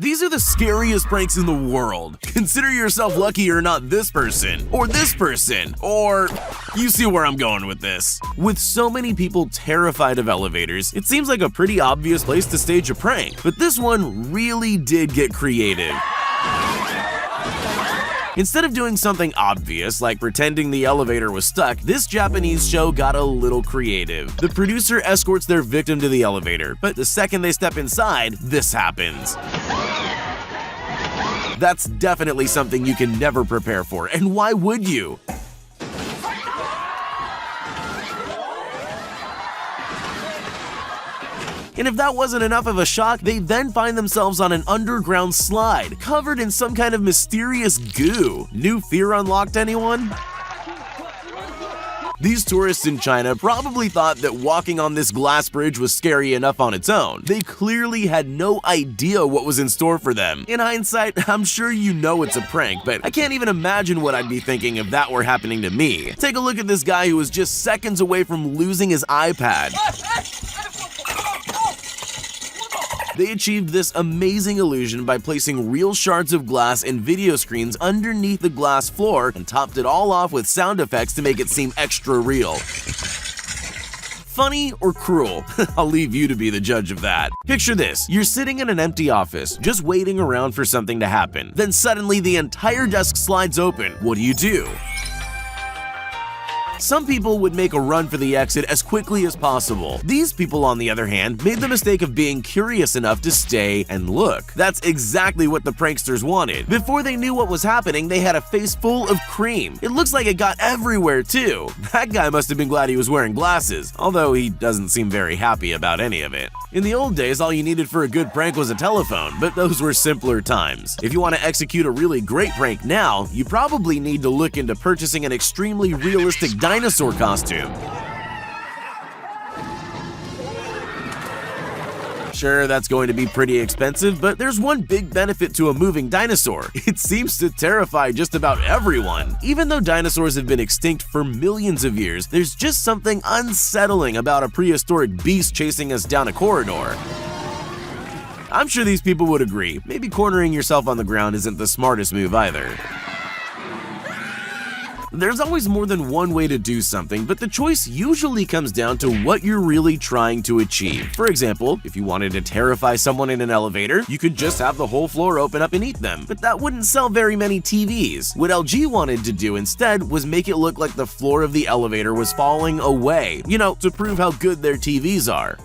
These are the scariest pranks in the world. Consider yourself lucky you're not this person, or you see where I'm going with this. With so many people terrified of elevators, it seems like a pretty obvious place to stage a prank, but this one really did get creative. Instead of doing something obvious like pretending the elevator was stuck, this Japanese show got a little creative. The producer escorts their victim to the elevator, but the second they step inside, this happens. That's definitely something you can never prepare for, and why would you? And if that wasn't enough of a shock, they then find themselves on an underground slide, covered in some kind of mysterious goo. New fear unlocked, anyone? These tourists in China probably thought that walking on this glass bridge was scary enough on its own. They clearly had no idea what was in store for them. In hindsight, I'm sure you know it's a prank, but I can't even imagine what I'd be thinking if that were happening to me. Take a look at this guy who was just seconds away from losing his iPad. They achieved this amazing illusion by placing real shards of glass and video screens underneath the glass floor and topped it all off with sound effects to make it seem extra real. Funny or cruel? I'll leave you to be the judge of that. Picture this, you're sitting in an empty office, just waiting around for something to happen. Then suddenly the entire desk slides open. What do? Some people would make a run for the exit as quickly as possible. These people, on the other hand, made the mistake of being curious enough to stay and look. That's exactly what the pranksters wanted. Before they knew what was happening, they had a face full of cream. It looks like it got everywhere too. That guy must have been glad he was wearing glasses, although he doesn't seem very happy about any of it. In the old days, all you needed for a good prank was a telephone, but those were simpler times. If you want to execute a really great prank now, you probably need to look into purchasing an extremely realistic dinosaur costume. Sure, that's going to be pretty expensive, but there's one big benefit to a moving dinosaur. It seems to terrify just about everyone. Even though dinosaurs have been extinct for millions of years, there's just something unsettling about a prehistoric beast chasing us down a corridor. I'm sure these people would agree. Maybe cornering yourself on the ground isn't the smartest move either. There's always more than one way to do something, but the choice usually comes down to what you're really trying to achieve. For example, if you wanted to terrify someone in an elevator, you could just have the whole floor open up and eat them, but that wouldn't sell very many TVs. What LG wanted to do instead was make it look like the floor of the elevator was falling away, to prove how good their TVs are.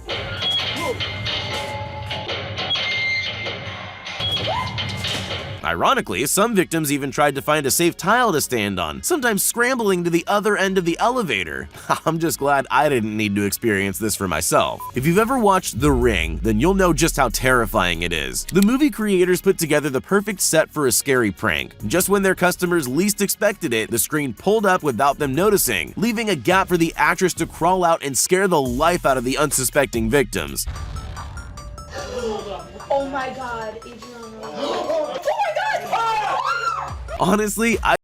Ironically, some victims even tried to find a safe tile to stand on, sometimes scrambling to the other end of the elevator. I'm just glad I didn't need to experience this for myself. If you've ever watched The Ring, then you'll know just how terrifying it is. The movie creators put together the perfect set for a scary prank. Just when their customers least expected it, the screen pulled up without them noticing, leaving a gap for the actress to crawl out and scare the life out of the unsuspecting victims. Oh my god, Adriana. Honestly, I